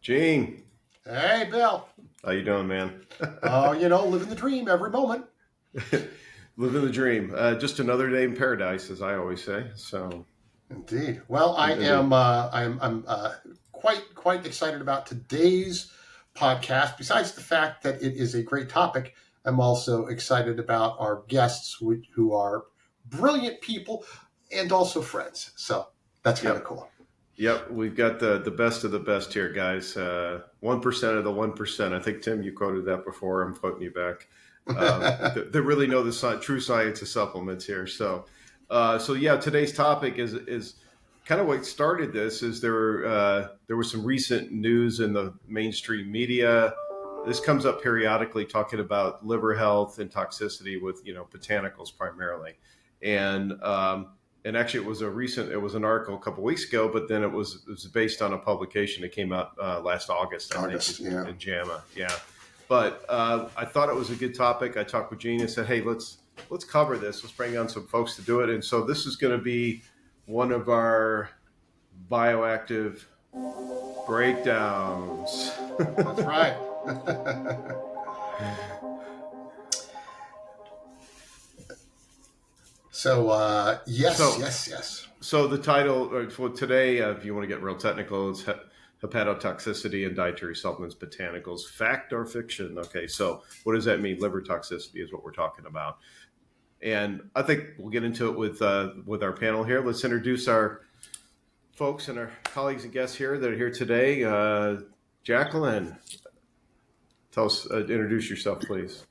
Gene, Hey, Bill. how you doing, man? Living the dream every moment. Living the dream. Just another day in paradise, as I always say. So, Indeed. Well, I'm quite excited about today's podcast. Besides the fact that it is a great topic, I'm also excited about our guests, who are brilliant people and also friends. So that's kind of cool. Yep, we've got the best of the best here, guys. 1% of the 1%. I think, Tim, you quoted that before. I'm quoting you back. They really know the true science of supplements here. So today's topic is kind of what started this. Is there was some recent news in the mainstream media. This comes up periodically, talking about liver health and toxicity with botanicals primarily, and actually, it was an article a couple of weeks ago, but then it was based on a publication that came out last August, I think, in JAMA. Yeah. But I thought it was a good topic. I talked with Gene and said, hey, let's cover this. Let's bring on some folks to do it. And so this is going to be one of our bioactive breakdowns. That's right. Yes. So the title for today, if you want to get real technical, it's Hepatotoxicity and Dietary Supplements, Botanicals, Fact or Fiction? Okay, so what does that mean? Liver toxicity is what we're talking about. And I think we'll get into it with our panel here. Let's introduce our folks and our colleagues and guests here that are here today. Jacqueline, introduce yourself, please.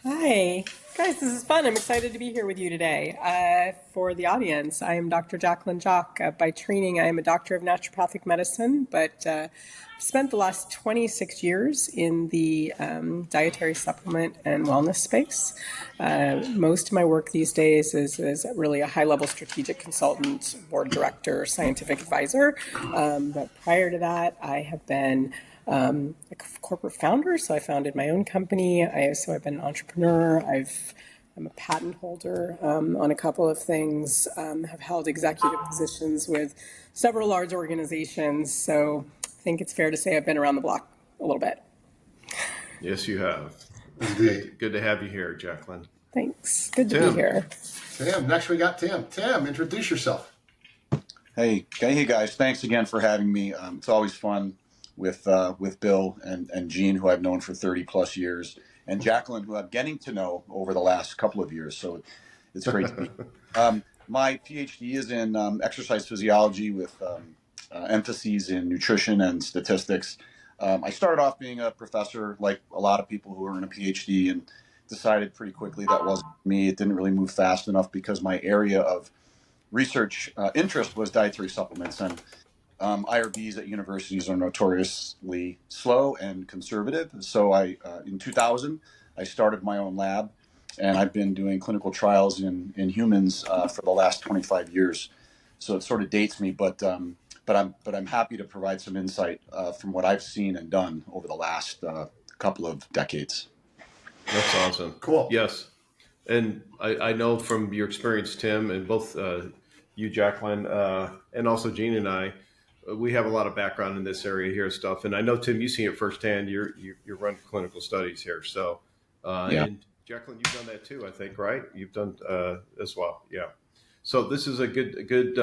Hi, guys, this is fun. I'm excited to be here with you today. For the audience, I am Dr. Jacqueline Jock. By training, I am a doctor of naturopathic medicine, but spent the last 26 years in the dietary supplement and wellness space. Most of my work these days is really a high-level strategic consultant, board director, scientific advisor. But prior to that, I have been a corporate founder, so I founded my own company. I've been an entrepreneur. I'm a patent holder on a couple of things. Have held executive positions with several large organizations. So I think it's fair to say I've been around the block a little bit. Yes, you have. Good to have you here, Jacqueline. Thanks. Good to be here. Tim, next we got Tim. Tim, introduce yourself. Hey guys. Thanks again for having me. It's always fun with Bill and Gene, who I've known for 30 plus years, and Jacqueline, who I'm getting to know over the last couple of years. So it's great to be. My PhD is in exercise physiology with emphases in nutrition and statistics. I started off being a professor, like a lot of people who are in a PhD, and decided pretty quickly that wasn't me. It didn't really move fast enough because my area of research interest was dietary supplements, and IRBs at universities are notoriously slow and conservative. So in 2000, I started my own lab, and I've been doing clinical trials in humans for the last 25 years. So it sort of dates me, but I'm happy to provide some insight from what I've seen and done over the last couple of decades. That's awesome. Cool. Yes. And I know from your experience, Tim, and both you, Jacqueline, and also Gene and I, we have a lot of background in this area here stuff. And I know, Tim, you've seen it firsthand. You're running clinical studies here. So, and Jacqueline, you've done that too, I think, right? You've done as well. Yeah. So this is a good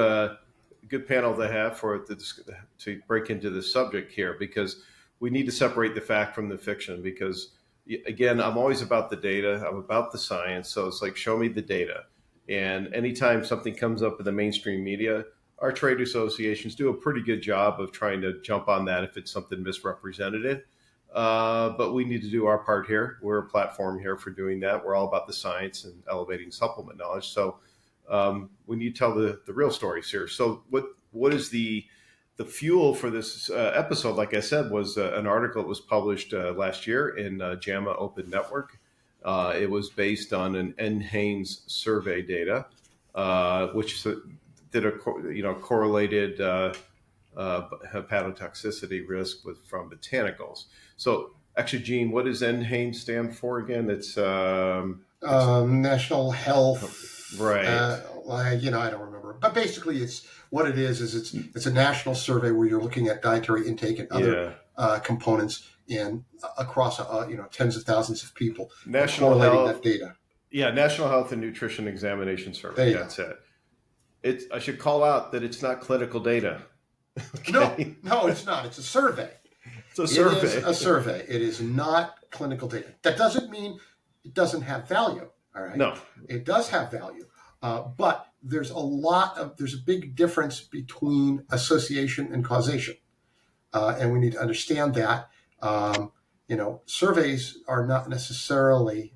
panel to have to break into the subject here, because we need to separate the fact from the fiction, because again, I'm always about the data. I'm about the science. So it's like, show me the data. And anytime something comes up in the mainstream media, our trade associations do a pretty good job of trying to jump on that if it's something misrepresented. But we need to do our part here. We're a platform here for doing that. We're all about the science and elevating supplement knowledge. So we need to tell the real stories here. So what is the fuel for this episode? Like I said, was an article that was published last year in JAMA Open Network. It was based on an NHANES survey data, which did a correlated hepatotoxicity risk from botanicals. So actually, Gene, what does NHANES stand for again? It's National Health. Right. I don't remember. But basically, it's a national survey where you're looking at dietary intake and other components across tens of thousands of people, National correlating Health. that data. Yeah, National Health and Nutrition Examination Survey. That's it. I should call out that it's not clinical data. Okay? No, it's not. It's a survey. It's a survey. It is a survey. It is not clinical data. That doesn't mean it doesn't have value. All right. No, it does have value, but there's a big difference between association and causation, and we need to understand that. Surveys are not necessarily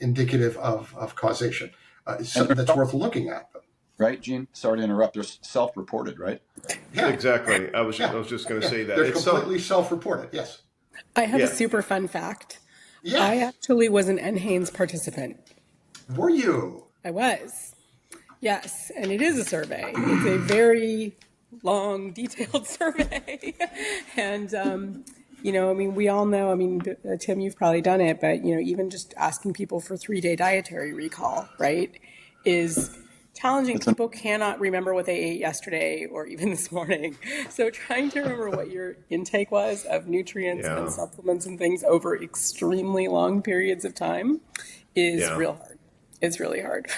indicative of causation. It's something that's worth looking at. Right, Gene? Sorry to interrupt. They're self-reported, right? Yeah, exactly. I was just going to say that. They're completely self-reported. Yes. I have a super fun fact. Yeah. I actually was an NHANES participant. Were you? I was. Yes, and it is a survey. It's a very long, detailed survey. And, we all know, Tim, you've probably done it, but, even just asking people for 3-day dietary recall, right, is challenging. People cannot remember what they ate yesterday or even this morning. So trying to remember what your intake was of nutrients and supplements and things over extremely long periods of time is real hard. It's really hard.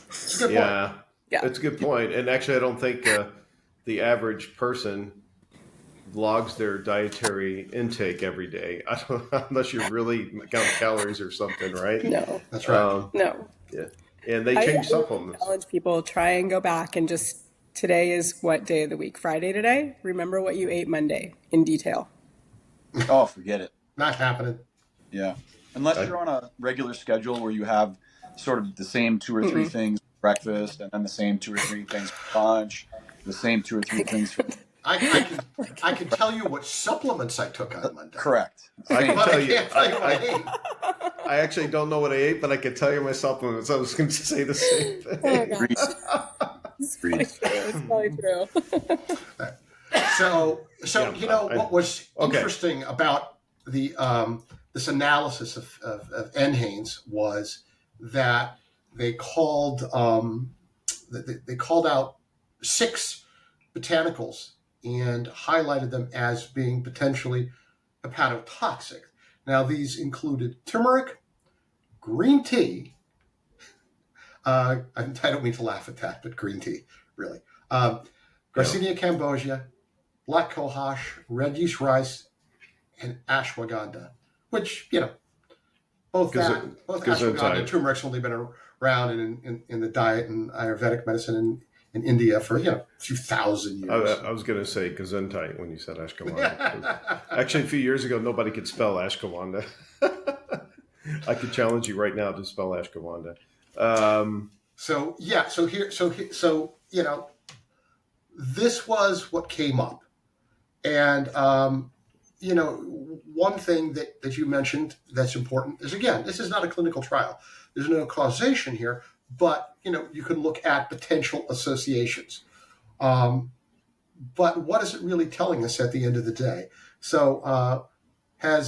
It's a good point. Yeah, it's a good point. And actually, I don't think the average person logs their dietary intake every day. Unless you really count calories or something, right? No. That's right. No. Yeah. And they change supplements. I challenge people, try and go back and just, today is what day of the week? Friday today? Remember what you ate Monday in detail. Oh, forget it. Not happening. Yeah. Unless you're on a regular schedule where you have sort of the same 2 or 3 things for breakfast and then the same 2 or 3 things for lunch, the same 2 or 3 things for... I can tell you what supplements I took on Monday. Correct. I can tell you. I can't tell you what I ate. I actually don't know what I ate, but I can tell you my supplements. I was going to say the same thing. Oh, gosh. It's probably true. So what was interesting about the this analysis of NHANES was that they called out 6 botanicals and highlighted them as being potentially hepatotoxic. Now, these included turmeric, green tea. I don't mean to laugh at that, but green tea, really. Garcinia cambogia, black cohosh, red yeast rice, and ashwagandha, which, both ashwagandha and turmeric's only been around in the diet and Ayurvedic medicine in India for, a few thousand years. I was going to say gesundheit when you said ashwagandha. Actually, a few years ago, nobody could spell ashwagandha. I could challenge you right now to spell ashwagandha. This was what came up. And, one thing that you mentioned that's important is, again, this is not a clinical trial. There's no causation here, but, you can look at potential associations. But what is it really telling us at the end of the day? So have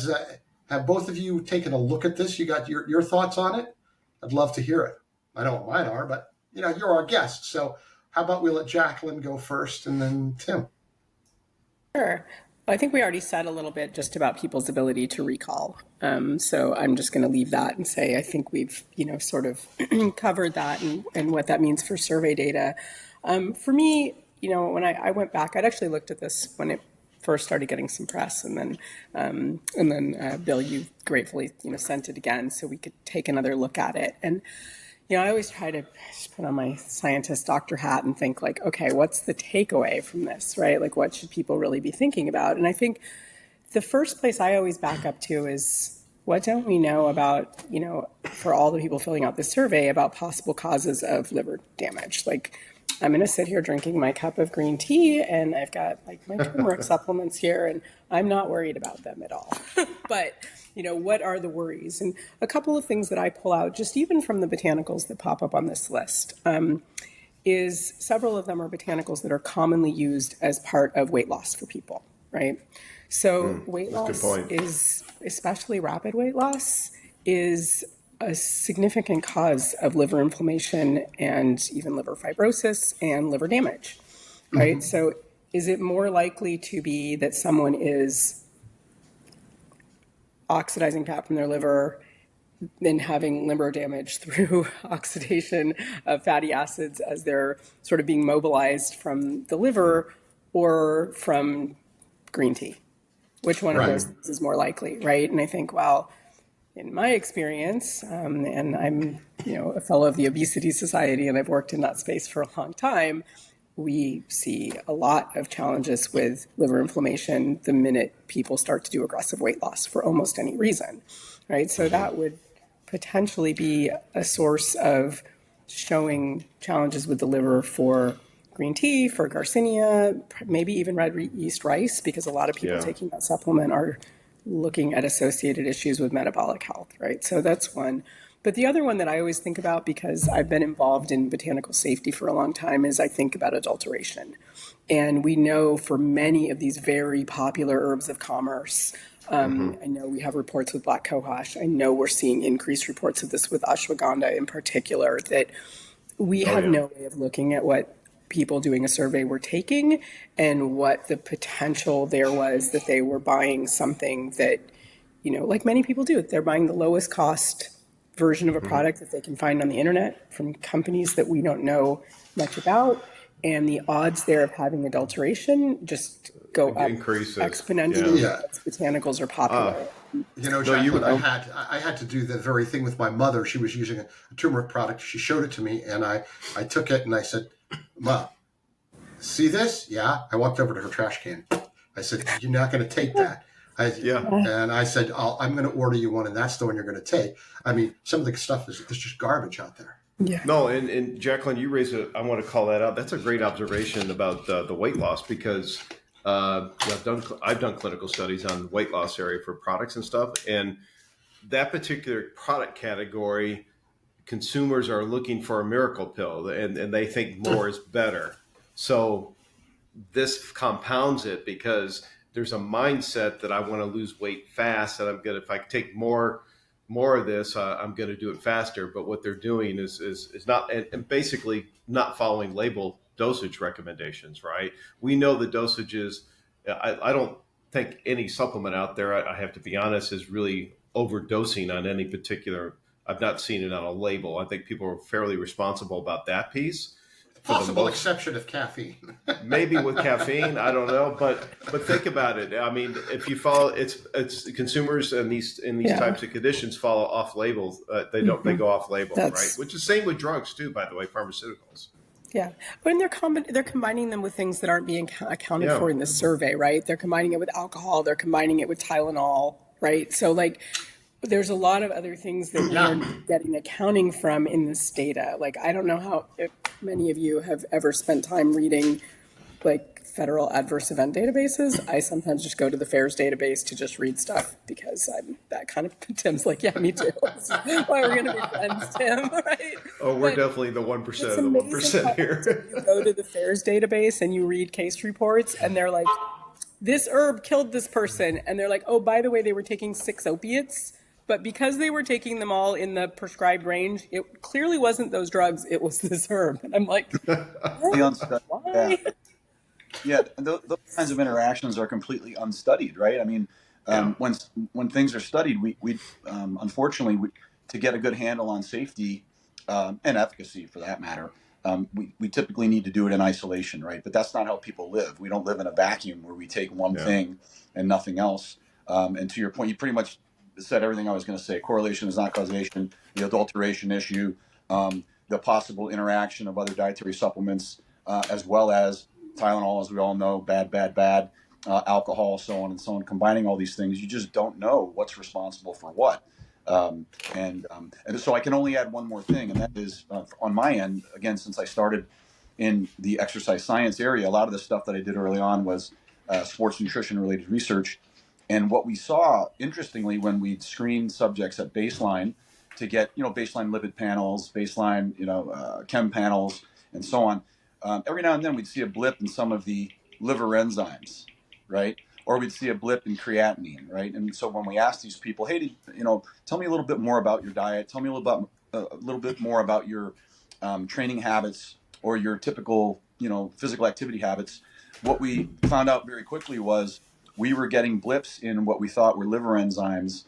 both of you taken a look at this? You got your thoughts on it? I'd love to hear it. I know what mine are, but, you're our guest. So how about we let Jacqueline go first and then Tim? Sure. I think we already said a little bit just about people's ability to recall. So I'm just going to leave that and say I think we've, sort of covered that and what that means for survey data. For me, when I went back, I'd actually looked at this when it first started getting some press, and then Bill, you gratefully sent it again so we could take another look at it. And I always try to just put on my scientist doctor hat and think like, okay, what's the takeaway from this, right? Like, what should people really be thinking about? And I think the first place I always back up to is, what don't we know about, for all the people filling out this survey, about possible causes of liver damage? Like, I'm going to sit here drinking my cup of green tea and I've got like my turmeric supplements here and I'm not worried about them at all. But what are the worries? And a couple of things that I pull out, just even from the botanicals that pop up on this list, is several of them are botanicals that are commonly used as part of weight loss for people, right? So weight loss is, especially rapid weight loss, is a significant cause of liver inflammation and even liver fibrosis and liver damage, right? So is it more likely to be that someone is oxidizing fat from their liver and having liver damage through oxidation of fatty acids as they're sort of being mobilized from the liver, or from green tea? Which one of Right. those things is more likely, right? And I think, well, in my experience, and I'm, a fellow of the Obesity Society, and I've worked in that space for a long time, we see a lot of challenges with liver inflammation the minute people start to do aggressive weight loss for almost any reason, right? So that would potentially be a source of showing challenges with the liver for green tea, for Garcinia, maybe even red yeast rice, because a lot of people Yeah. taking that supplement are looking at associated issues with metabolic health, right? So that's one. But the other one that I always think about, because I've been involved in botanical safety for a long time, is I think about adulteration. And we know for many of these very popular herbs of commerce, I know we have reports with black cohosh. I know we're seeing increased reports of this with ashwagandha in particular, that we have no way of looking at what people doing a survey were taking and what the potential there was that they were buying something that, like many people do, they're buying the lowest cost version of a product that they can find on the internet from companies that we don't know much about. And the odds there of having adulteration just go up Increases. exponentially Yeah. as botanicals are popular. Jacqueline, I had to do the very thing with my mother. She was using a turmeric product. She showed it to me, and I took it and I said, "Ma, see this?" Yeah. I walked over to her trash can. I said, "You're not going to take that." And I said, "I'm going to order you one, and that's the one you're going to take." I mean, some of the stuff is just garbage out there. Yeah. No, and Jacqueline, you raised I want to call that out. That's a great observation about the weight loss, because I've done clinical studies on the weight loss area for products and stuff, and that particular product category, consumers are looking for a miracle pill, and they think more is better. So this compounds it, because there's a mindset that I want to lose weight fast, and if I take more of this, I'm going to do it faster. But what they're doing is not, and basically not following label dosage recommendations, right? We know the dosages. I don't think any supplement out there, I have to be honest, is really overdosing on any particular. I've not seen it on a label. I think people are fairly responsible about that piece. Possible exception of caffeine. Maybe with caffeine, I don't know, but think about it. I mean, if you follow, it's consumers in these types of conditions follow off labels. They go off label, right? Which is same with drugs too, by the way, pharmaceuticals. Yeah, when they're combining them with things that aren't being accounted for in this survey, right? They're combining it with alcohol. They're combining it with Tylenol, right? So there's a lot of other things that we're getting accounting from in this data. I don't know if many of you have ever spent time reading federal adverse event databases. I sometimes just go to the FAERS database to just read stuff, because I'm that kind of. Tim's like, yeah, me too. Why we're going to be friends, Tim, right? Oh, we're definitely the 1% of the 1% here. You go to the FAERS database and you read case reports, and they're like, this herb killed this person. And they're like, oh, by the way, they were taking 6 opiates. But because they were taking them all in the prescribed range, it clearly wasn't those drugs. It was this herb. And I'm like, why? Yeah, those kinds of interactions are completely unstudied, right? I mean, when things are studied, we unfortunately, to get a good handle on safety and efficacy, for that matter, we typically need to do it in isolation, right? But that's not how people live. We don't live in a vacuum where we take one thing and nothing else. And to your point, you pretty much said everything I was going to say. Correlation is not causation. The adulteration issue, the possible interaction of other dietary supplements, as well as Tylenol, as we all know, bad, alcohol, so on and so on. Combining all these things, you just don't know what's responsible for what. And so I can only add one more thing, and that is on my end, again, since I started in the exercise science area, a lot of the stuff that I did early on was sports nutrition related research. And what we saw, interestingly, when we screened subjects at baseline to get, baseline lipid panels, baseline, chem panels, and so on, every now and then we'd see a blip in some of the liver enzymes, right? or we'd see a blip in creatinine, right? And so when we ask these people, hey, tell me a little bit more about your diet, tell me a little bit more about your training habits or your typical, physical activity habits, what we found out very quickly was we were getting blips in what we thought were liver enzymes,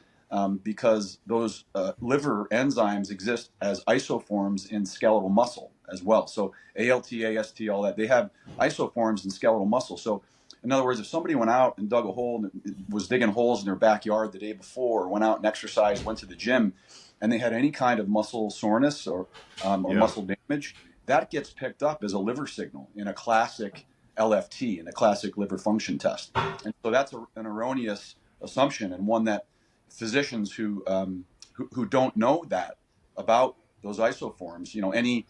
because those liver enzymes exist as isoforms in skeletal muscle as well. So ALT, AST, all that, they have isoforms in skeletal muscle. So in other words, if somebody went out and dug a hole and was digging holes in their backyard the day before, or went out and exercised, went to the gym, and they had any kind of muscle soreness or muscle damage, that gets picked up as a liver signal in a classic LFT, in a classic liver function test. And so that's an erroneous assumption, and one that physicians who don't know that about those isoforms, any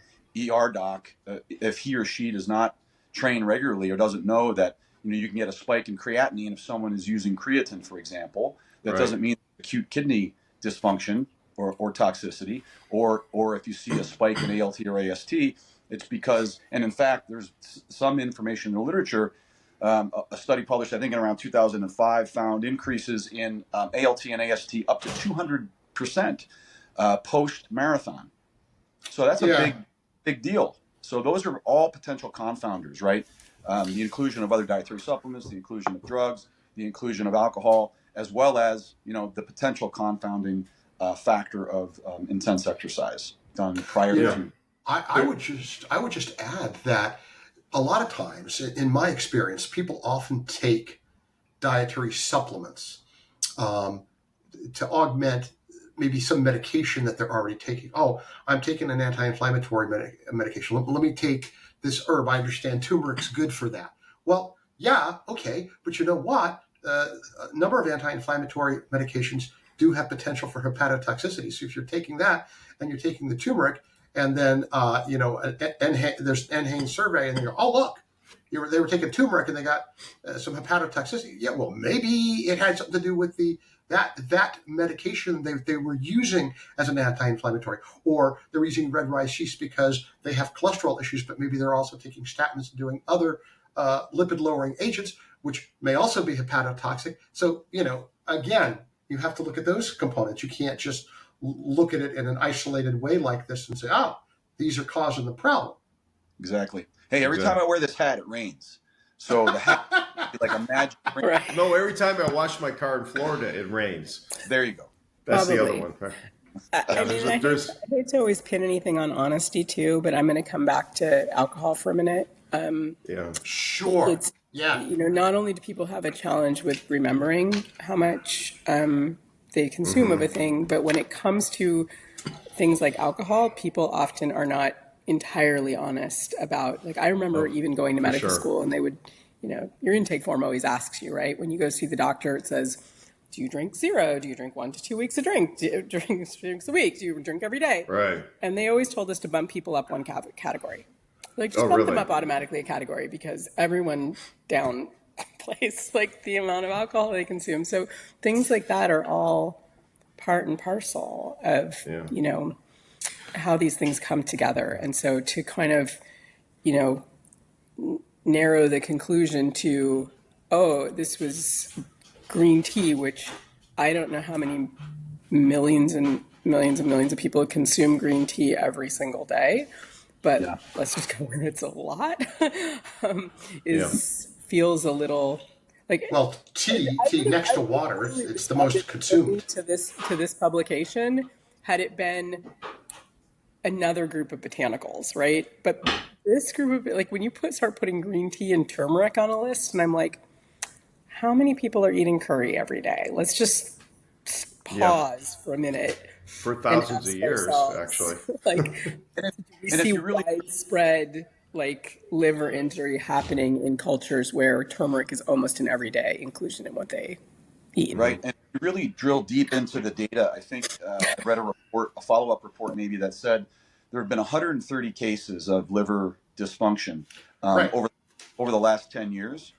ER doc, if he or she does not train regularly or doesn't know that, you can get a spike in creatinine if someone is using creatine, for example. That doesn't mean acute kidney dysfunction or toxicity, or if you see a spike in ALT or AST, it's because, and in fact, there's some information in the literature. A study published, I think, in around 2005 found increases in ALT and AST up to 200% post-marathon. So that's a big deal. So those are all potential confounders, right? The inclusion of other dietary supplements, the inclusion of drugs, the inclusion of alcohol, as well as, the potential confounding factor of intense exercise done prior to. I would just add that a lot of times, in my experience, people often take dietary supplements to augment maybe some medication that they're already taking. Oh, I'm taking an anti-inflammatory medication. Let me take this herb. I understand turmeric's good for that. Well, yeah, okay, but you know what? A number of anti-inflammatory medications do have potential for hepatotoxicity. So if you're taking that and you're taking the turmeric, and then there's NHANES survey, and they go, oh look, they were taking turmeric and they got some hepatotoxicity. Yeah, well, maybe it had something to do with that medication they were using as an anti-inflammatory, or they're using red rice yeast because they have cholesterol issues, but maybe they're also taking statins and doing other lipid-lowering agents, which may also be hepatotoxic. So, again, you have to look at those components. You can't just look at it in an isolated way like this and say, oh, these are causing the problem. Exactly. Hey, every time I wear this hat, it rains. So the hat is like a magic rain. Right. No, every time I wash my car in Florida, it rains. There you go. That's Probably. the other one. I hate to always pin anything on honesty too, but I'm going to come back to alcohol for a minute. Sure. Not only do people have a challenge with remembering how much they consume of a thing, but when it comes to things like alcohol, people often are not entirely honest about, like, I remember even going to medical school, and they would, your intake form always asks you, right? When you go see the doctor, it says, do you drink 0? Do you drink 1 to 2 weeks a drink? Do you drink drinks a week? Do you drink every day? Right. And they always told us to bump people up one category. Like, just bump them up automatically a category, because everyone down plays like the amount of alcohol they consume. So things like that are all part and parcel of, how these things come together. And so to kind of, narrow the conclusion to, oh, this was green tea, which I don't know how many millions and millions and millions of people consume green tea every single day. But let's just go where it's a lot. Feels a little like, well, tea next to water, it's the most consumed. To this publication, had it been another group of botanicals, right? But this group of, like, when you start putting green tea and turmeric on a list, and I'm like, how many people are eating curry every day? Let's just pause for a minute. For thousands of years, actually. Like, we see widespread, like, liver injury happening in cultures where turmeric is almost an everyday inclusion in what they eat. Right. And to really drill deep into the data, I think I read a follow-up report maybe, that said there have been 130 cases of liver dysfunction over the last 10 years.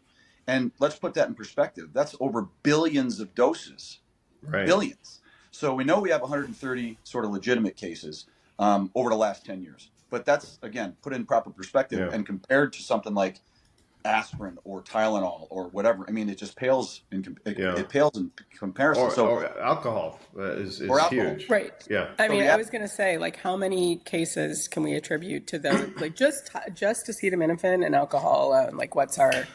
And let's put that in perspective. That's over billions of doses. Right. Billions. So we know we have 130 sort of legitimate cases over the last 10 years. But that's, again, put in proper perspective and compared to something like aspirin or Tylenol or whatever. I mean, it just pales Yeah. it pales in comparison. Or alcohol is or alcohol. huge. Right. Yeah. I So mean, the I was going to say, like, how many cases can we attribute to those, like, just acetaminophen and alcohol alone? Like, what's our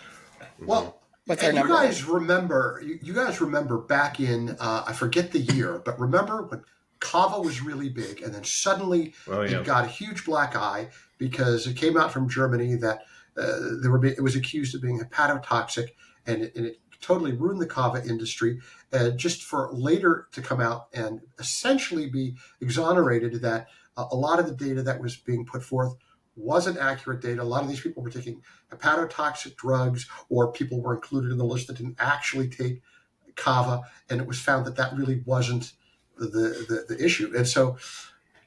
Well, what's our and you number? guys remember, you guys remember back in, I forget the year, but remember when kava was really big, and then suddenly it got a huge black eye because it came out from Germany that it was accused of being hepatotoxic, and it totally ruined the kava industry, just for later to come out and essentially be exonerated that a lot of the data that was being put forth wasn't accurate data. A lot of these people were taking hepatotoxic drugs, or people were included in the list that didn't actually take kava, and it was found that that really wasn't the issue. And so,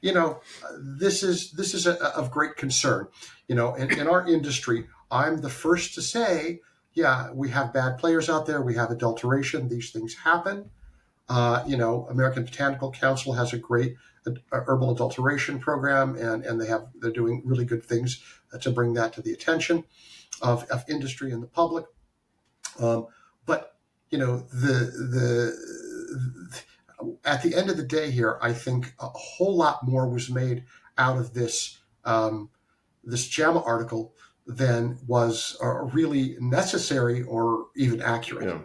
this is of great concern. In our industry, I'm the first to say, yeah, we have bad players out there. We have adulteration. These things happen. American Botanical Council has a great herbal adulteration program, and they're doing really good things to bring that to the attention of industry and the public. But at the end of the day here, I think a whole lot more was made out of this JAMA article than was really necessary or even accurate. Yeah.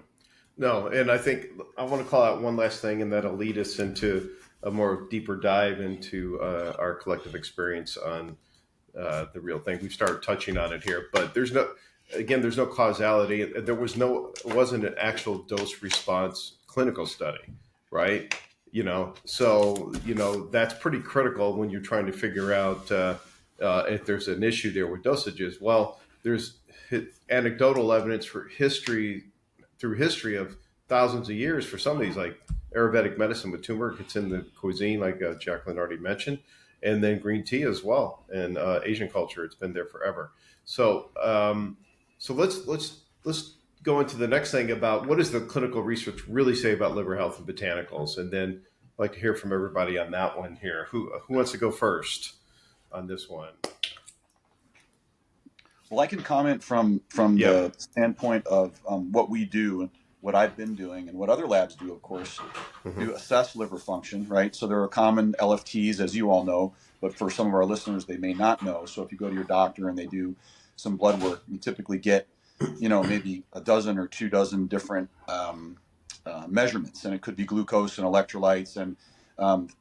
No, and I think I want to call out one last thing, and that'll lead us into a more deeper dive into our collective experience on the real thing. We've started touching on it here, but there's no causality. It wasn't an actual dose response clinical study, right? So that's pretty critical when you're trying to figure out if there's an issue there with dosages. Well, there's anecdotal evidence through history of thousands of years for some of these, like Ayurvedic medicine with turmeric. It's in the cuisine, like Jacqueline already mentioned, and then green tea as well. And Asian culture, it's been there forever. So let's go into the next thing about what does the clinical research really say about liver health and botanicals, and then I'd like to hear from everybody on that one here. Who wants to go first on this one? Well, I can comment from the standpoint of what we do and what I've been doing and what other labs do, of course, to assess liver function, right? So there are common LFTs, as you all know, but for some of our listeners, they may not know. So if you go to your doctor and they do some blood work, you typically get, maybe a dozen or 2 dozen different measurements, and it could be glucose and electrolytes and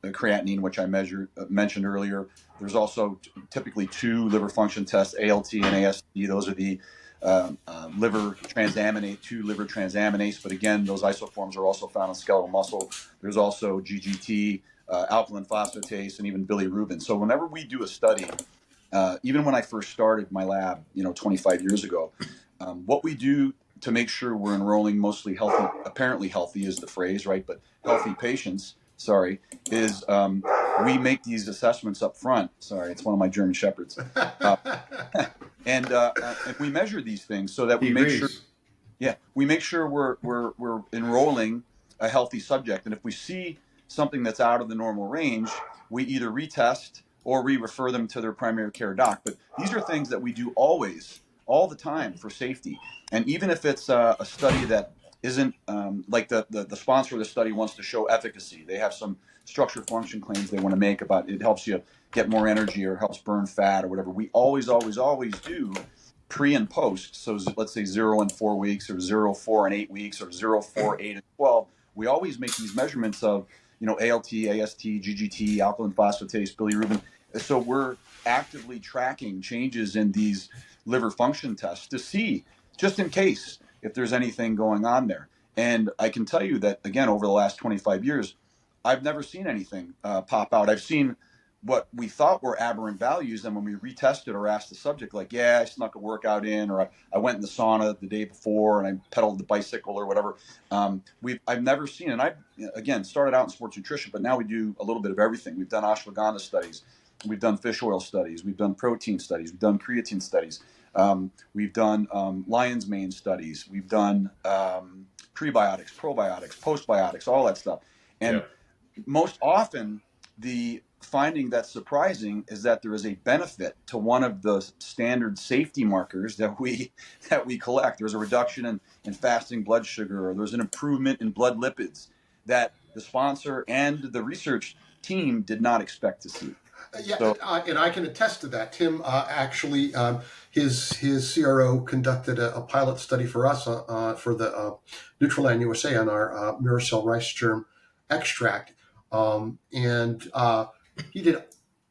creatinine, which I mentioned earlier. There's also typically 2 liver function tests, ALT and AST. Those are the liver transaminase, 2 liver transaminase. But again, those isoforms are also found in skeletal muscle. There's also GGT, alkaline phosphatase, and even bilirubin. So whenever we do a study, even when I first started my lab, 25 years ago, what we do to make sure we're enrolling mostly healthy, apparently healthy is the phrase, right? But healthy patients, is we make these assessments up front. Sorry, it's one of my German shepherds. And we measure these things so that we make sure we're enrolling a healthy subject. And if we see something that's out of the normal range, we either retest or we refer them to their primary care doc. But these are things that we do always, all the time for safety. And even if it's a study that isn't like the sponsor of the study wants to show efficacy, they have some structure function claims they want to make about it helps you get more energy or helps burn fat or whatever. We always do pre and post. So let's say 0 and 4 weeks, or 0, 4 and 8 weeks, or 0, 4, 8 and 12. We always make these measurements of ALT, AST, GGT, alkaline phosphatase, bilirubin. So we're actively tracking changes in these liver function tests to see, just in case, if there's anything going on there. And I can tell you that, again, over the last 25 years, I've never seen anything pop out. I've seen what we thought were aberrant values, and when we retested or asked the subject, like, I snuck a workout in, or I went in the sauna the day before and I pedaled the bicycle or whatever, I've never seen, and I, again, started out in sports nutrition, but now we do a little bit of everything. We've done ashwagandha studies, we've done fish oil studies, we've done protein studies, we've done creatine studies, we've done lion's mane studies, we've done prebiotics, probiotics, postbiotics, all that stuff. And most often, the finding that's surprising is that there is a benefit to one of the standard safety markers that we collect. There's a reduction in fasting blood sugar, or there's an improvement in blood lipids that the sponsor and the research team did not expect to see. Yeah, So, and I can attest to that. Tim actually, his CRO conducted a pilot study for us for the Nutriland USA on our Miracell rice germ extract, and he did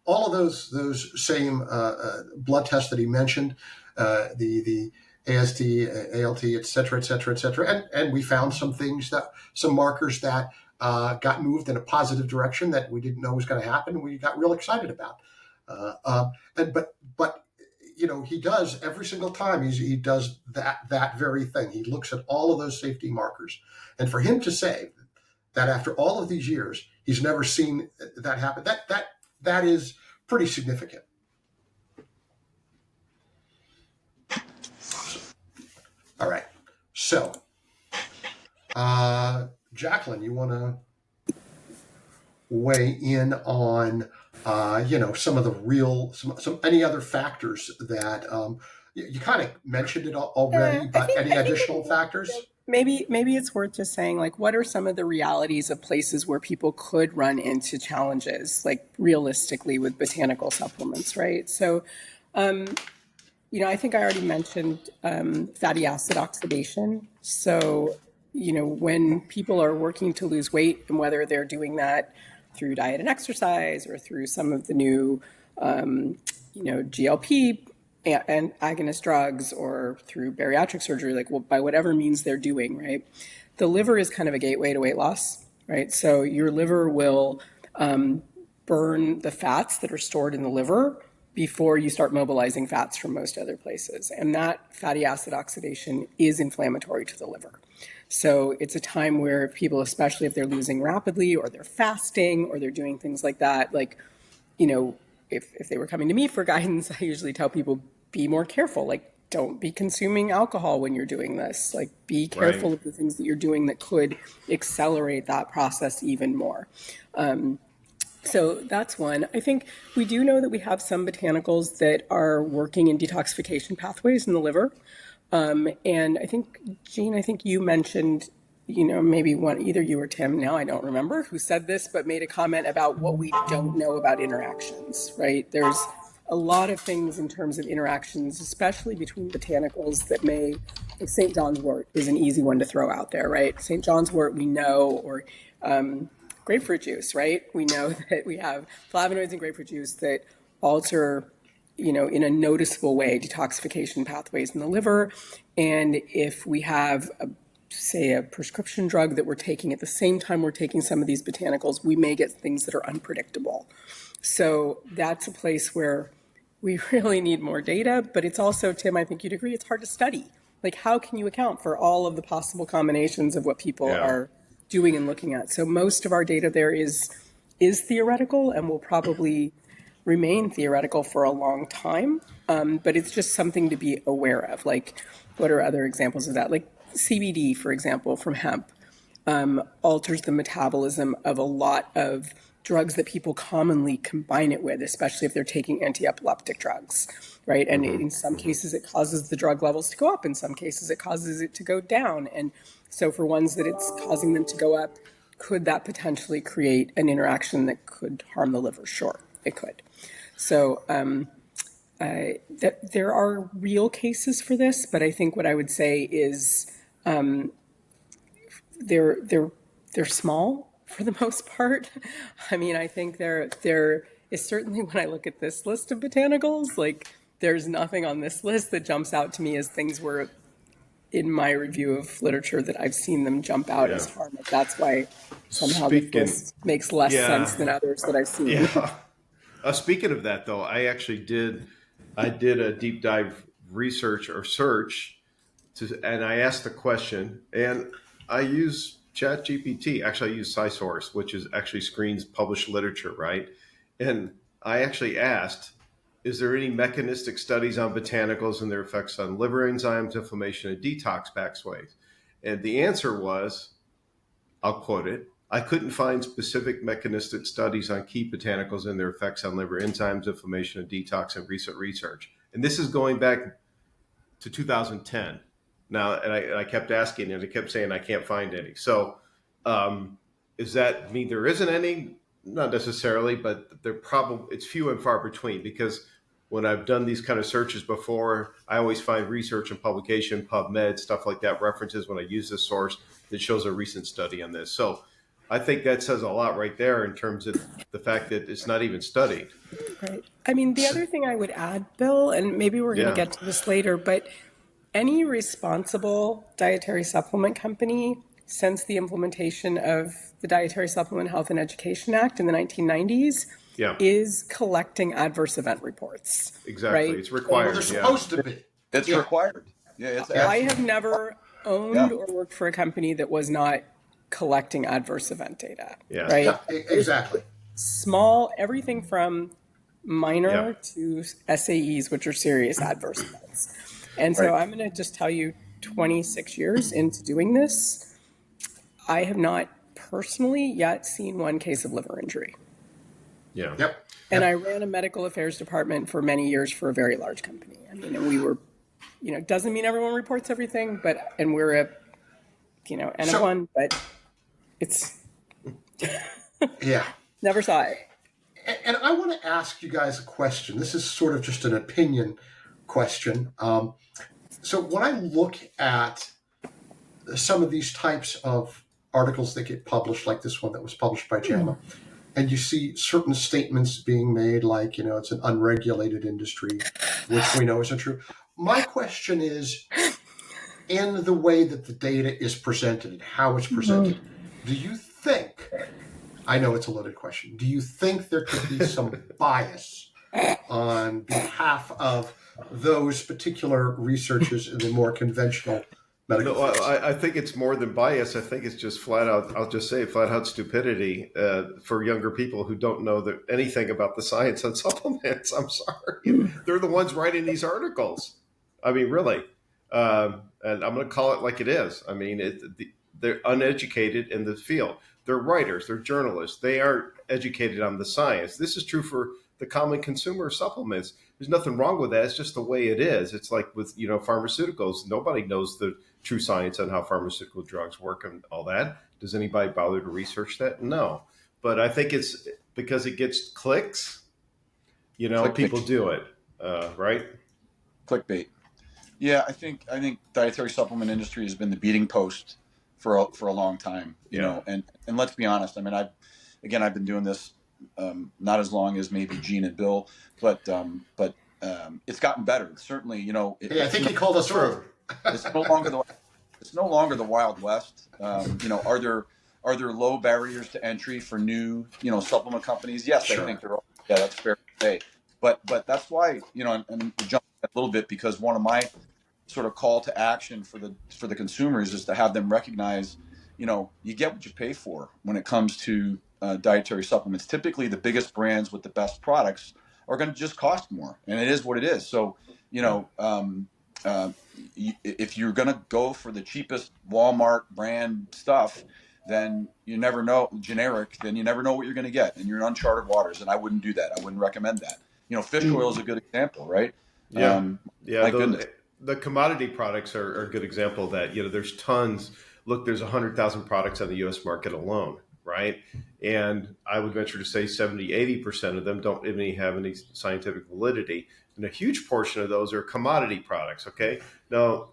all of those same blood tests that he mentioned, the AST, ALT, et cetera, et cetera, et cetera, and we found some markers that got moved in a positive direction that we didn't know was going to happen. We got real excited about, but he does every single time. He does that very thing. He looks at all of those safety markers, and for him to say that after all of these years he's never seen that happen, that is pretty significant. All right, so Jacqueline, you want to weigh in on some of the real some any other factors that you kind of mentioned it already, but any additional factors? Maybe it's worth just saying, like, what are some of the realities of places where people could run into challenges, like realistically with botanical supplements, right? So, I think I already mentioned fatty acid oxidation. So, when people are working to lose weight, and whether they're doing that through diet and exercise or through some of the new, GLP and agonist drugs, or through bariatric surgery, like by whatever means they're doing, right? The liver is kind of a gateway to weight loss, right? So your liver will burn the fats that are stored in the liver before you start mobilizing fats from most other places. And that fatty acid oxidation is inflammatory to the liver. So it's a time where people, especially if they're losing rapidly or they're fasting or they're doing things like that, like, if they were coming to me for guidance, I usually tell people, be more careful. Like, don't be consuming alcohol when you're doing this. Like, be careful of the things that you're doing that could accelerate that process even more. So that's one. I think we do know that we have some botanicals that are working in detoxification pathways in the liver. And I think, Jean, you mentioned, maybe either you or Tim, now I don't remember who said this, but made a comment about what we don't know about interactions, right? There's a lot of things in terms of interactions, especially between botanicals, that like St. John's wort is an easy one to throw out there, right? St. John's wort, we know, or grapefruit juice, right? We know that we have flavonoids in grapefruit juice that alter, in a noticeable way, detoxification pathways in the liver. And if we have a prescription drug that we're taking at the same time we're taking some of these botanicals, we may get things that are unpredictable. So that's a place where we really need more data, but it's also, Tim, I think you'd agree, it's hard to study. Like, how can you account for all of the possible combinations of what people are doing and looking at? So most of our data there is theoretical and will probably remain theoretical for a long time. But it's just something to be aware of. Like, what are other examples of that? Like CBD, for example, from hemp, alters the metabolism of a lot of drugs that people commonly combine it with, especially if they're taking anti-epileptic drugs, right? And in some cases, it causes the drug levels to go up. In some cases, it causes it to go down. And so for ones that it's causing them to go up, could that potentially create an interaction that could harm the liver? Sure, it could. So there are real cases for this, but I think what I would say is they're small for the most part. I mean, I think there is certainly, when I look at this list of botanicals, like, there's nothing on this list that jumps out to me as things where, in my review of literature, that I've seen them jump out as harm. That's why somehow this list makes less sense than others that I've seen. Yeah. Speaking of that, though, I did a deep dive research or search and I asked the question, and I use ChatGPT. Actually, I use SciSource, which is actually screens published literature, right? And I actually asked, is there any mechanistic studies on botanicals and their effects on liver enzymes, inflammation, and detox pathways? And the answer was, I'll quote it, I couldn't find specific mechanistic studies on key botanicals and their effects on liver enzymes, inflammation, and detox in recent research. And this is going back to 2010. Now, and I kept asking, and I kept saying I can't find any. So, does that mean there isn't any? Not necessarily, but they're probably, it's few and far between, because when I've done these kind of searches before, I always find research and publication, PubMed, stuff like that, references when I use this source that shows a recent study on this. So I think that says a lot right there in terms of the fact that it's not even studied. Right. I mean, the other thing I would add, Bill, and maybe we're going to get to this later, but any responsible dietary supplement company since the implementation of the Dietary Supplement Health and Education Act in the 1990s is collecting adverse event reports. Exactly. Right? It's required. They're supposed to be. It's required. Yeah, it's I have never owned or worked for a company that was not collecting adverse event data. Right? Yeah, exactly. Small, everything from minor to SAEs, which are serious adverse events. And so I'm going to just tell you, 26 years into doing this, I have not personally yet seen one case of liver injury. And I ran a medical affairs department for many years for a very large company. I mean, and we were, doesn't mean everyone reports everything, and we're a, N of one, but it's, never saw it. And I want to ask you guys a question. This is sort of just an opinion question. So when I look at some of these types of articles that get published, like this one that was published by JAMA, and you see certain statements being made like, it's an unregulated industry, which we know isn't true. My question is, in the way that the data is presented and how it's presented, do you think, I know it's a loaded question, do you think there could be some bias on behalf of those particular researchers in the more conventional medical field? I think it's more than bias. I think it's just flat out, I'll just say flat out stupidity for younger people who don't know anything about the science on supplements. I'm sorry. They're the ones writing these articles. I mean, really. And I'm going to call it like it is. I mean, they're uneducated in the field. They're writers. They're journalists. They aren't educated on the science. This is true for the common consumer of supplements. There's nothing wrong with that. It's just the way it is. It's like with, pharmaceuticals. Nobody knows the true science on how pharmaceutical drugs work and all that. Does anybody bother to research that? No. But I think it's because it gets clicks, people do it, right? Clickbait. Yeah, I think dietary supplement industry has been the beating post for a long time, you know, and let's be honest. I mean, I've been doing this not as long as maybe Gene and Bill, but it's gotten better. Certainly, I think he called us over. It's no longer the Wild West. Are there low barriers to entry for new supplement companies? Yes, sure. I think there are. Yeah, that's fair to say. But that's why and jump a little bit, because one of my sort of call to action for the consumers is to have them recognize, you get what you pay for when it comes to dietary supplements. Typically, the biggest brands with the best products are going to just cost more, and it is what it is. So, if you're going to go for the cheapest Walmart brand stuff, then you never know, generic, then you never know what you're going to get, and you're in uncharted waters. And I wouldn't do that. I wouldn't recommend that. Fish oil is a good example, right? The commodity products are a good example of that. There's tons. Look, there's 100,000 products on the U.S. market alone, right? And I would venture to say 70, 80% of them don't even have any scientific validity. And a huge portion of those are commodity products, okay? Now,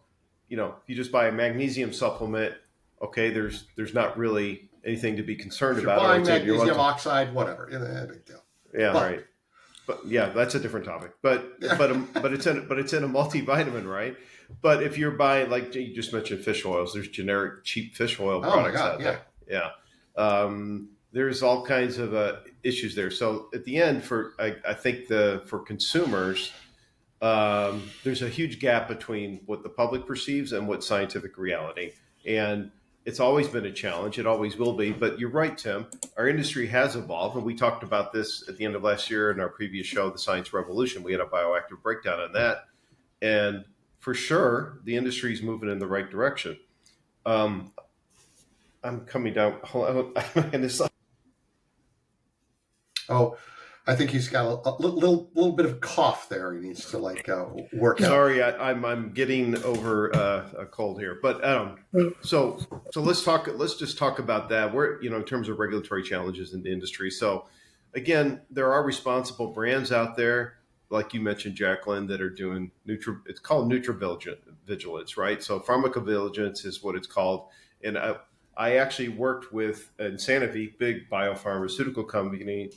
you just buy a magnesium supplement, okay, there's not really anything to be concerned about. Buying magnesium oxide, whatever. Big deal. Yeah, right. But yeah, that's a different topic. But it's in a multivitamin, right? But if you're buying, like you just mentioned, fish oils, there's generic cheap fish oil products out there. Yeah. There's all kinds of issues there. So at the end, I think for consumers, there's a huge gap between what the public perceives and what scientific reality. And it's always been a challenge. It always will be. But you're right, Tim. Our industry has evolved. And we talked about this at the end of last year in our previous show, The Science Revolution. We had a bioactive breakdown on that. And for sure, the industry is moving in the right direction. I'm I'm coming down. Hold on. And it's like, Oh, I think he's got a little bit of cough there. He needs to work out. sorry, I'm getting over a cold here. But so let's just talk about that. We're in terms of regulatory challenges in the industry. So again, there are responsible brands out there, like you mentioned, Jacqueline, that are doing it's called nutravigilance, right? So pharmacovigilance is what it's called. And I actually worked with Sanofi, big biopharmaceutical company,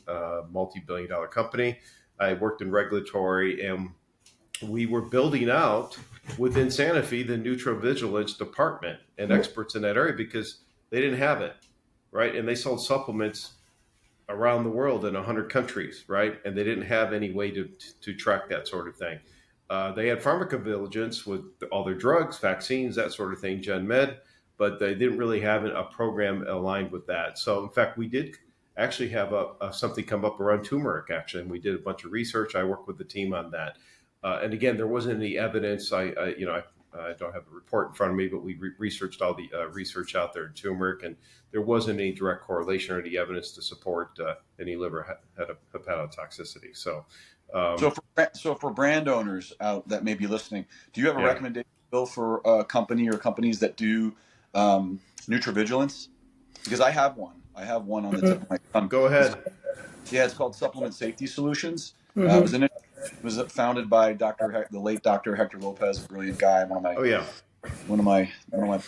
multi-billion-dollar company. I worked in regulatory, and we were building out within Sanofi the nutravigilance department and experts in that area because they didn't have it, right? And they sold supplements around the world in 100 countries, right? And they didn't have any way to track that sort of thing. They had pharmacovigilance with all their drugs, vaccines, that sort of thing, Gen Med, but they didn't really have a program aligned with that. So, in fact, we did actually have something come up around turmeric, actually, and we did a bunch of research. I worked with the team on that. And again, there wasn't any evidence. I don't have a report in front of me, but we researched all the research out there in turmeric, and there wasn't any direct correlation or any evidence to support any liver hepatotoxicity. So, So for brand owners out that may be listening, do you have a recommendation, Bill, for a company or companies that do nutravigilance? Because I have one. I have one on the tip of my tongue. Go ahead. It's called Supplement Safety Solutions. It was founded by the late Dr. Hector Lopez, a brilliant guy, one of my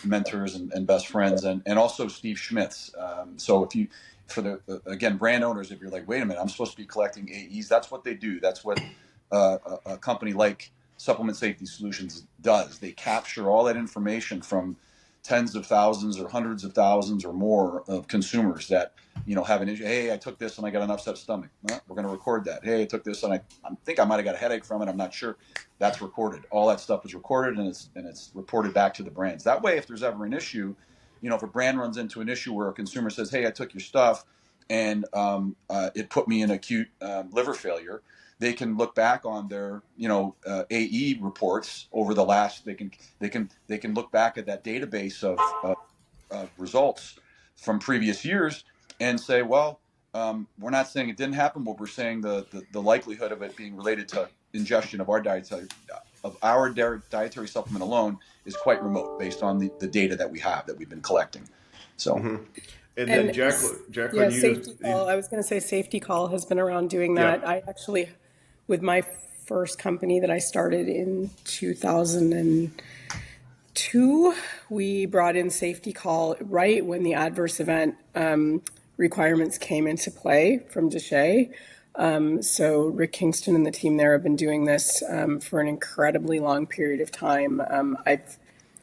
mentors and best friends, and also Steve Schmitz. So if you, for the again, brand owners, if you're like, wait a minute, I'm supposed to be collecting AEs, that's what they do. That's what a company like Supplement Safety Solutions does. They capture all that information from tens of thousands or hundreds of thousands or more of consumers that have an issue. Hey, I took this and I got an upset stomach. Well, we're going to record that. Hey, I took this and I think I might have got a headache from it. I'm not sure. That's recorded. All that stuff is recorded and it's reported back to the brands. That way, if there's ever an issue, if a brand runs into an issue where a consumer says, "Hey, I took your stuff and it put me in acute liver failure," they can look back on their AE reports over the last. They can look back at that database of results from previous years and say, well, we're not saying it didn't happen, but we're saying the likelihood of it being related to ingestion of our dietary supplement alone is quite remote based on the data that we've been collecting. So. And then Jacqueline, Safety Call. I was going to say Safety Call has been around doing that. Yeah. I actually, with my first company that I started in 2002, we brought in Safety Call right when the adverse event requirements came into play from DSHEA. So Rick Kingston and the team there have been doing this for an incredibly long period of time. In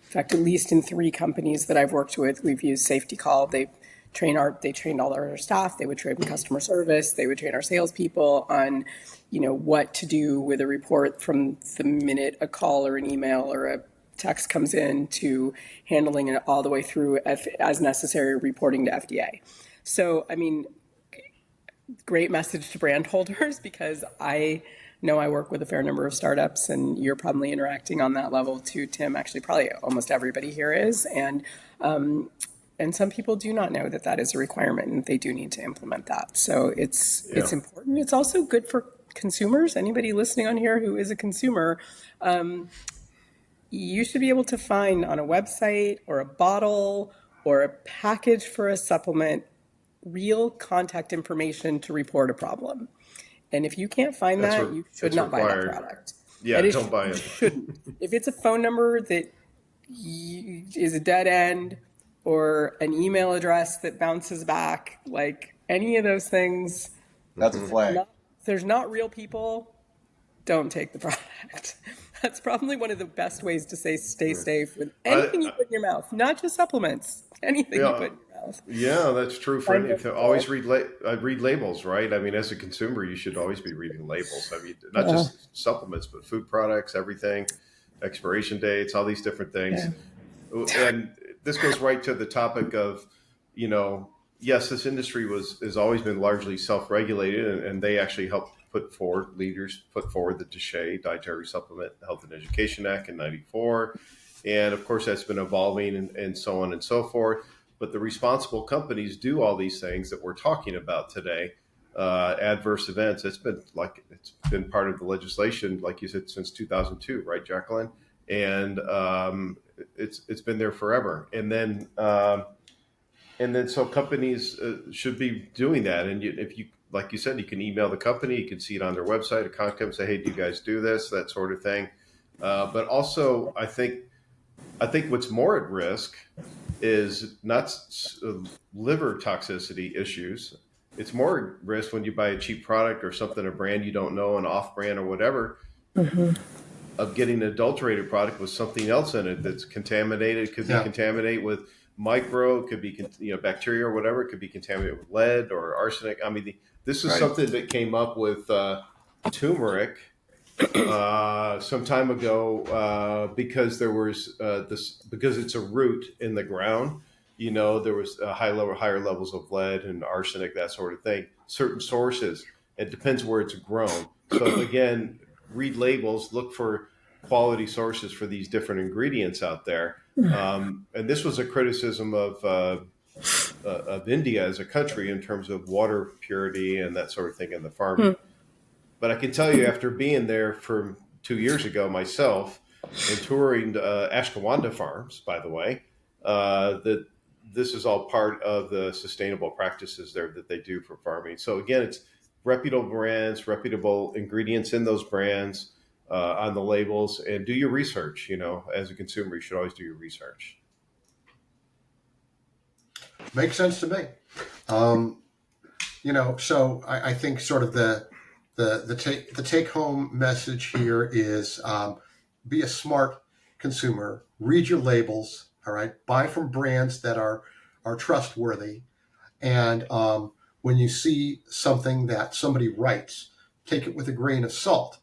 fact, at least in 3 companies that I've worked with, we've used Safety Call. They trained all our staff. They would train customer service. They would train our salespeople on, what to do with a report from the minute a call or an email or a text comes in to handling it all the way through as necessary reporting to FDA. So, great message to brand holders because I know I work with a fair number of startups and you're probably interacting on that level too, Tim. Actually, probably almost everybody here is. And some people do not know that is a requirement and they do need to implement that. So it's important. It's also good for consumers. Anybody listening on here who is a consumer, you should be able to find on a website or a bottle or a package for a supplement real contact information to report a problem. And if you can't find you should not buy that product. Yeah, don't buy it. Shouldn't. If it's a phone number that is a dead end or an email address that bounces back, like any of those things, that's a flag. If there's not real people, don't take the product. That's probably one of the best ways to stay safe with anything you put in your mouth, not just supplements, anything you put in your mouth. Yeah, that's true for anything. Always read labels, right? As a consumer, you should always be reading labels. Not just supplements, but food products, everything, expiration dates, all these different things. Yeah. And this goes right to the topic of, yes, this industry has always been largely self-regulated, and they actually helped put forward the DSHEA, Dietary Supplement Health and Education Act in '94. And of course, that's been evolving and so on and so forth. but the responsible companies do all these things that we're talking about today. Adverse events. It's been part of the legislation, like you said, since 2002, right, Jacqueline? And it's been there forever. And then so companies should be doing that. And if you, like you said, you can email the company, you can see it on their website, or contact them, say, hey, do you guys do this? That sort of thing. But also, I think what's more at risk is not liver toxicity issues. It's more at risk when you buy a cheap product or something, a brand you don't know, an off-brand or whatever, of getting an adulterated product with something else in it that's contaminated. It could be contaminated with micro, it could be bacteria or whatever. It could be contaminated with lead or arsenic. I mean, this is something that came up with turmeric some time ago because there was because it's a root in the ground. There was higher levels of lead and arsenic, that sort of thing. Certain sources. It depends where it's grown. So again, read labels, look for quality sources for these different ingredients out there. And this was a criticism of India as a country in terms of water purity and that sort of thing in the farming. But I can tell you, after being there for 2 years ago myself and touring Ashwagandha farms, by the way, that this is all part of the sustainable practices there that they do for farming. So again, it's reputable brands, reputable ingredients in those brands on the labels, and do your research. As a consumer, you should always do your research. Makes sense to me. So I think sort of the take home message here is be a smart consumer, read your labels. All right, buy from brands that are trustworthy, and when you see something that somebody writes, take it with a grain of salt.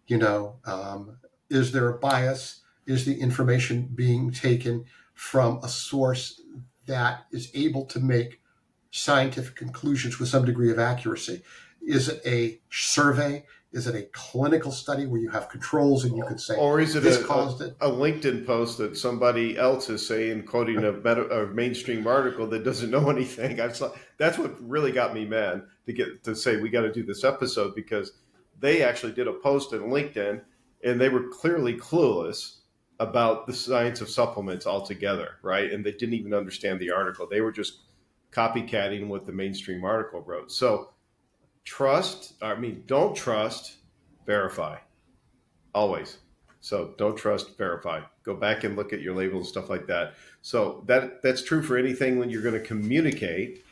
Is there a bias? Is the information being taken from a source that is able to make scientific conclusions with some degree of accuracy? Is it a survey? Is it a clinical study where you have controls and you can say, or is it this caused it? A LinkedIn post that somebody else is saying, quoting a mainstream article that doesn't know anything? That's what really got me mad to say we got to do this episode, because they actually did a post on LinkedIn and they were clearly clueless about the science of supplements altogether, right? And they didn't even understand the article. They were just copycatting what the mainstream article wrote. So don't trust, verify. Always. So don't trust, verify. Go back and look at your labels and stuff like that. So that's true for anything when you're going to communicate.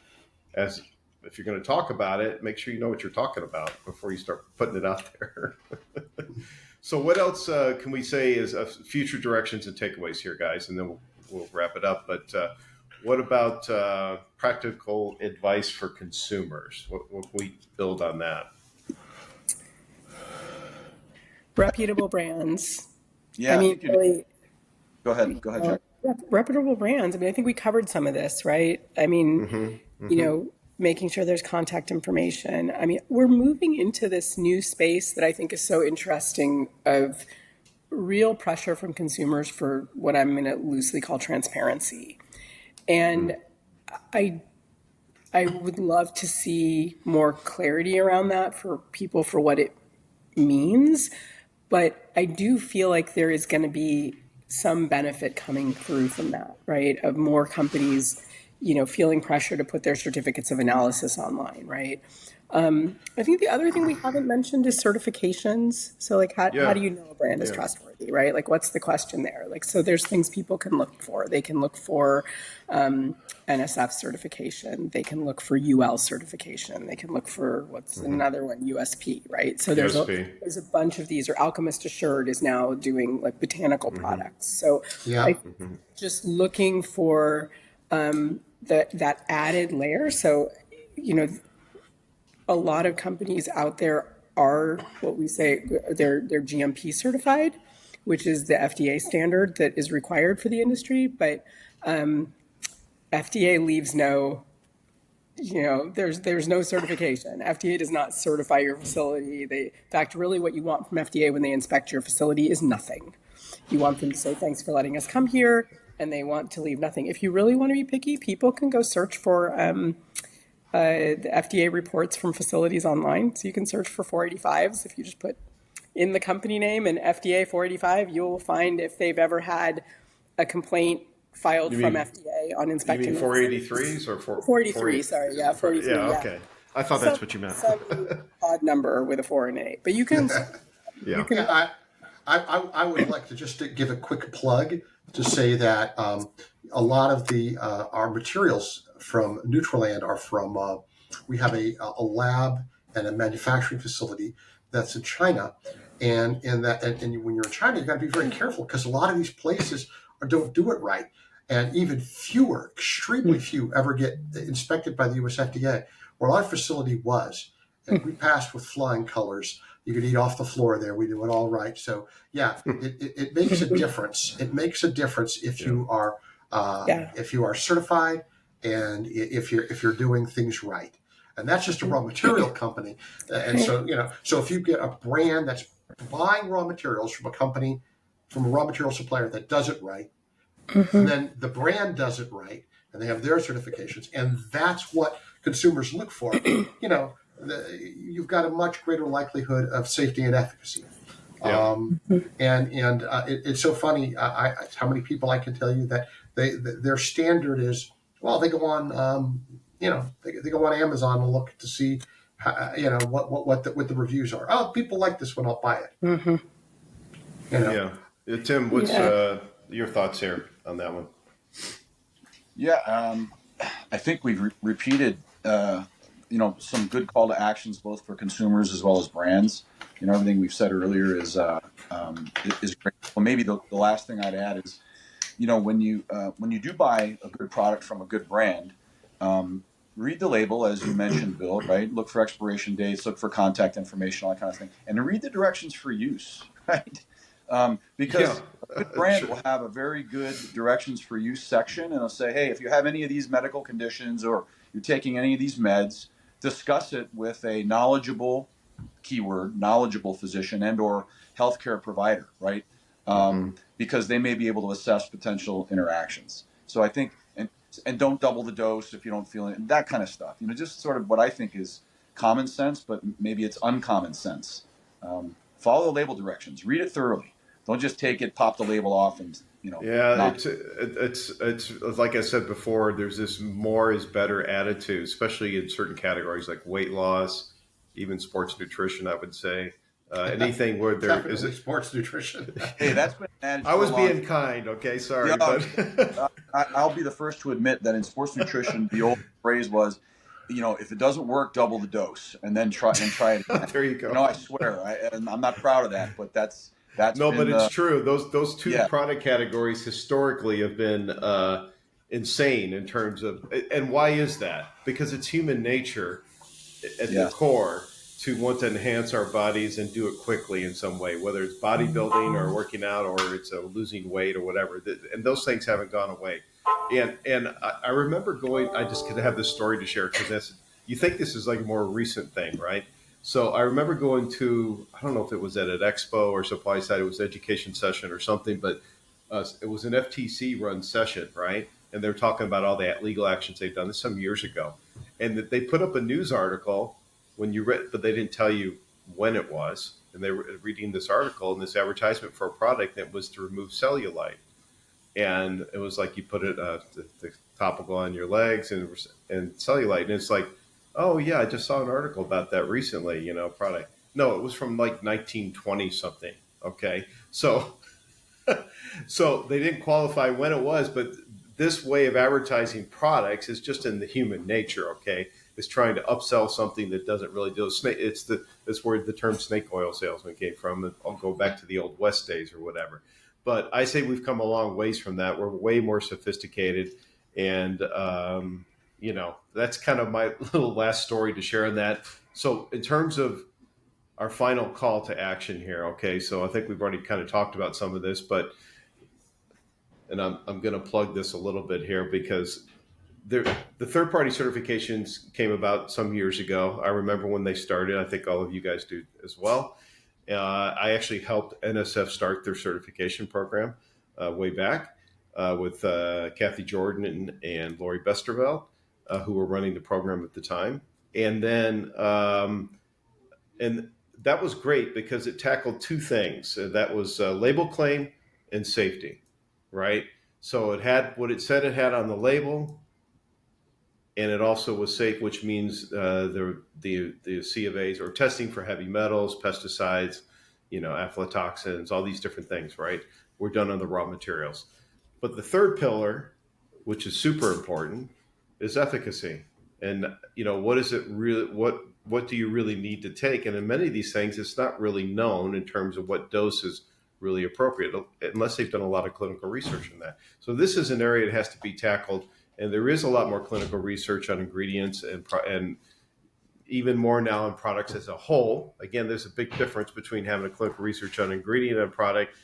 As if you're going to talk about it, make sure you know what you're talking about before you start putting it out there. So what else can we say is future directions and takeaways here, guys? And then we'll wrap it up. But what about practical advice for consumers? What can we build on that? Reputable brands. Yeah. Really. Go ahead, Jack. Reputable brands. I think we covered some of this, right? Making sure there's contact information. We're moving into this new space that I think is so interesting, of real pressure from consumers for what I'm going to loosely call transparency. And I would love to see more clarity around that for people, for what it means. But I do feel like there is going to be some benefit coming through from that, right? Of more companies, feeling pressure to put their certificates of analysis online, right? I think the other thing we haven't mentioned is certifications. So how do you know a brand is trustworthy, right? What's the question there? So there's things people can look for. They can look for NSF certification. They can look for UL certification. They can look for another one, USP, right? So there's a bunch of these. Or Alchemist Assured is now doing botanical products. So just looking for that added layer. So, a lot of companies out there are what we say they're GMP certified, which is the FDA standard that is required for the industry. But FDA leaves no, there's no certification. FDA does not certify your facility. In fact, really what you want from FDA when they inspect your facility is nothing. You want them to say, thanks for letting us come here. and they want to leave nothing. If you really want to be picky, people can go search for the FDA reports from facilities online. So you can search for 485s. If you just put in the company name and FDA 485, you'll find if they've ever had a complaint filed You from mean FDA on you inspecting mean the four eighty facilities. threes or four 483, sorry, yeah, 43, yeah, yeah. okay. I thought that's what you meant. Some odd number with a 4 and 8, but you can you Yeah. can Yeah, I would like to just to give a quick plug to say that a lot of the our materials from Nutriland are from we have a lab and a manufacturing facility that's in China, and in that and when you're in China, you got to be very careful because a lot of these places don't do it right, and even fewer, extremely few, ever get inspected by the U.S. FDA. Where our facility was, and we passed with flying colors. You could eat off the floor there. We do it all right. So yeah, it makes a difference. It makes a difference if Yeah. you are yeah. if you are certified and if you're doing things right. And that's just a raw material company. And so so if you get a brand that's buying raw materials from a company from a raw material supplier that does it right, and then the brand does it right, and they have their certifications, and that's what consumers look for. You've got a much greater likelihood of safety and efficacy. Yeah. It's so funny how many people I can tell you that their standard is they go on they go on Amazon and look to see what the reviews are. Oh, people like this one, I'll buy it. Mm-hmm. Yeah. Tim, what's Yeah. your thoughts here on that one? Yeah, I think we've repeated, some good call to actions both for consumers as well as brands. Everything we've said earlier is great. Well, maybe the last thing I'd add is, when you do buy a good product from a good brand, read the label as you mentioned, Bill. Right? Look for expiration dates, look for contact information, all that kind of thing, and read the directions for use. Right? Because a good brand Sure. will have a very good directions for use section, and it'll say, hey, if you have any of these medical conditions or you're taking any of these meds, discuss it with a knowledgeable physician and or healthcare provider, right? Because they may be able to assess potential interactions. So I think, and don't double the dose if you don't feel it, that kind of stuff. Just sort of what I think is common sense, but maybe it's uncommon sense. Follow the label directions. Read it thoroughly. Don't just take it, pop the label off, and Yeah, it's like I said before. There's this more is better attitude, especially in certain categories like weight loss, even sports nutrition. I would say anything where there is Definitely sports nutrition. Hey, that's been managed. I was being kind. Okay, sorry, Yeah, but I'll be the first to admit that in sports nutrition, the old phrase was, if it doesn't work, double the dose, and then try it again. there you go. I swear, I'm not proud of that, but that's No, been but it's true. Those two yeah. product categories historically have been insane in terms of, and why is that? Because it's human nature at the core to want to enhance our bodies and do it quickly in some way, whether it's bodybuilding or working out or it's losing weight or whatever. And those things haven't gone away. And I remember going. I just could have this story to share because you think this is like a more recent thing, right? So I remember going to, I don't know if it was at an expo or supply side, it was an education session or something, but it was an FTC run session, right? And they're talking about all the legal actions they've done. This some years ago. And that they put up a news article when you read, but they didn't tell you when it was. And they were reading this article and this advertisement for a product that was to remove cellulite. And it was like you put it, the topical on your legs and cellulite. And it's like, oh yeah, I just saw an article about that recently, product. No, it was from like 1920 something. Okay. So they didn't qualify when it was, but this way of advertising products is just in the human nature. Okay. It's trying to upsell something that doesn't really do it. That's where the term snake oil salesman came from. I'll go back to the old West days or whatever. But I say we've come a long ways from that. We're way more sophisticated and, that's kind of my little last story to share on that. So in terms of our final call to action here, okay, so I think we've already kind of talked about some of this, and I'm going to plug this a little bit here because the third-party certifications came about some years ago. I remember when they started. I think all of you guys do as well. I actually helped NSF start their certification program way back. with Kathy Jordan and Lori Besterveld, who were running the program at the time. And then, and that was great because it tackled two things. That was label claim and safety, right? So it had what it said it had on the label, and it also was safe, which means the C of A's or testing for heavy metals, pesticides, aflatoxins, all these different things, right? Were done on the raw materials. But the third pillar, which is super important, is efficacy. And what is it really? What do you really need to take? And in many of these things, it's not really known in terms of what dose is really appropriate, unless they've done a lot of clinical research in that. So this is an area that has to be tackled, and there is a lot more clinical research on ingredients and even more now in products as a whole. Again, there's a big difference between having a clinical research on ingredient and product,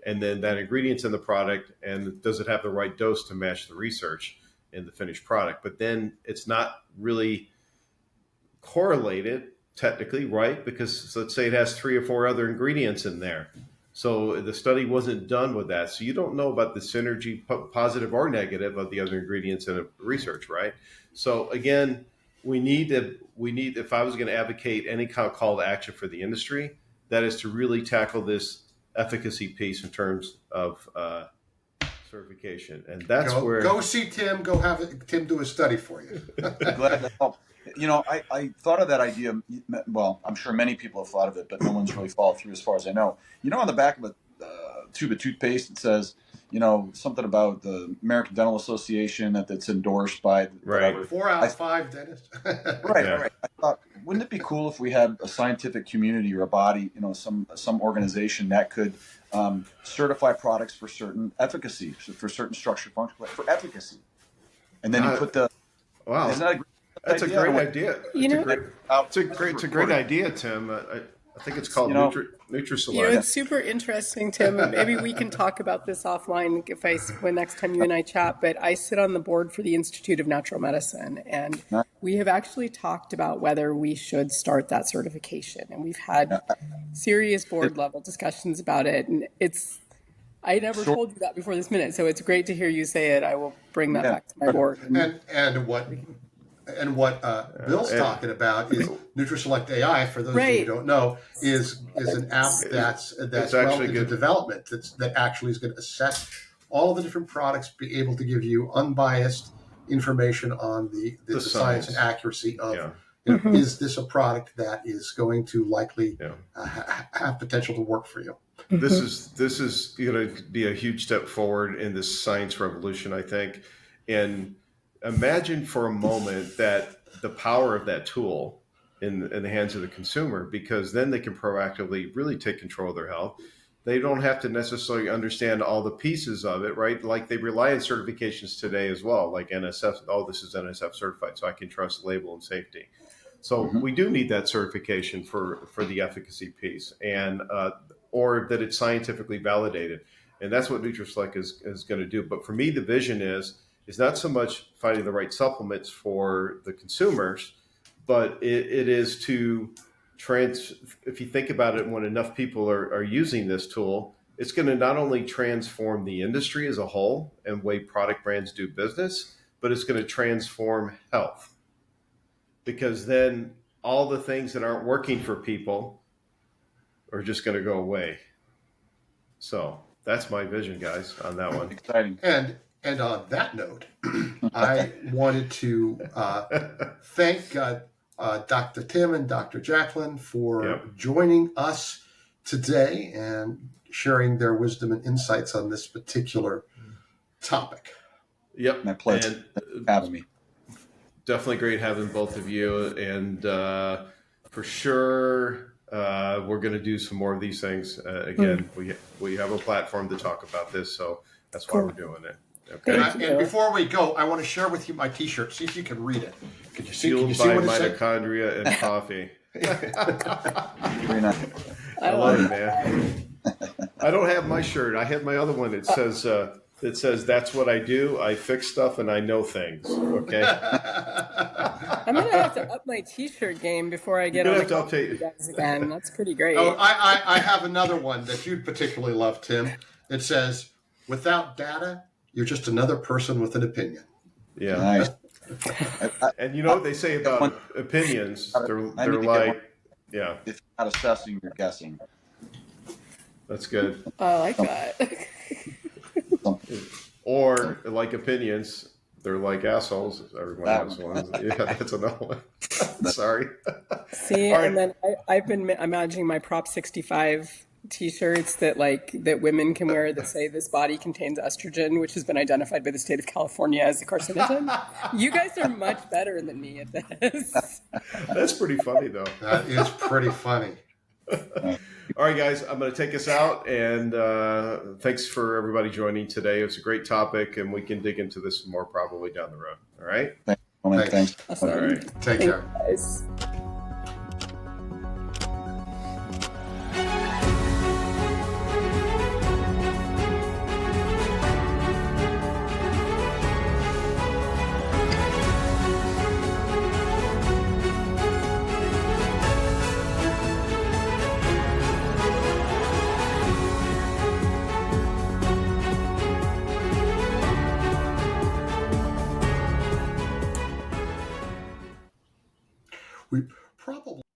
and then that ingredient's in the product, and does it have the right dose to match the research in the finished product? But then it's not really correlated technically, right? Because let's say it has 3 or 4 other ingredients in there. So the study wasn't done with that. So you don't know about the synergy, positive or negative, of the other ingredients in the research, right? So again, we need, if I was going to advocate any kind of call to action for the industry, that is to really tackle this efficacy piece in terms of certification. And that's where... Go see Tim. Go have Tim do a study for you. Glad to help. I thought of that idea. Well, I'm sure many people have thought of it, but no one's really followed through as far as I know. On the back of a tube of toothpaste, it says, something about the American Dental Association that's endorsed by... Right. 4 out of 5 dentists. Right, yeah. Right. I thought, wouldn't it be cool if we had a scientific community or a body, some organization that could certify products for certain efficacy, for certain structure function, for efficacy. And then you put the... Wow. Isn't that a great That's idea? a great idea. It's a great idea, Tim. I think it's called Nutriselect. It's super interesting, Tim. Maybe we can talk about this offline when next time you and I chat. But I sit on the board for the Institute of Natural Medicine, and we have actually talked about whether we should start that certification. And we've had serious board level discussions about it. And I never told you that before this minute, so it's great to hear you say it. I will bring that back to my board. And what Bill's talking about is Nutriselect AI. For those of you who don't know, is an app that's well into development. That actually is going to assess all the different products, be able to give you unbiased information on the science and accuracy of. Is this a product that is going to likely have potential to work for you? This is going to be a huge step forward in this science revolution, I think. And imagine for a moment that the power of that tool in the hands of the consumer, because then they can proactively really take control of their health. They don't have to necessarily understand all the pieces of it, right? Like they rely on certifications today as well, like NSF. Oh, this is NSF certified, so I can trust the label and safety. So we do need that certification for the efficacy piece, and or that it's scientifically validated. And that's what Nutriselect is going to do. But for me, the vision is not so much finding the right supplements for the consumers, but it is to if you think about it, when enough people are using this tool, it's going to not only transform the industry as a whole and way product brands do business, but it's going to transform health. Because then all the things that aren't working for people are just going to go away. So that's my vision, guys, on that one. Exciting. And on that note, I wanted to thank Dr. Tim and Dr. Jacqueline for joining us today and sharing their wisdom and insights on this particular topic. Yep. My pleasure. And having me. Definitely great having both of you. And for sure, we're going to do some more of these things. Again, we have a platform to talk about this, so that's why we're doing it. Okay. And before we go, I want to share with you my T-shirt. See if you can read it. Can you see by what it said? mitochondria and coffee. Very nice. I love it, man. I don't have my shirt. I have my other one. It says that's what I do. I fix stuff and I know things. Okay. I'm gonna have to up my T-shirt game before I get on the call with you guys again. That's pretty great. Oh, I have another one that you'd particularly love, Tim. It says, "Without data, You're just another person with an opinion. Yeah. Nice. And you know what they say about opinions? They're like, yeah, If you're not assessing, you're guessing. that's good. I like that. Or like opinions, they're like assholes. Everyone has one. Yeah, that's another one. Sorry. See, All right. and then I've been imagining my Prop 65 T-shirts that women can wear that say this body contains estrogen, which has been identified by the state of California as a carcinogen. You guys are much better than me at this. That's pretty funny, though. That is pretty funny. All right, guys, I'm going to take us out, and thanks for everybody joining today. It was a great topic, and we can dig into this more probably down the road. All right? Thanks. Awesome. All right. Take care. Guys. We probably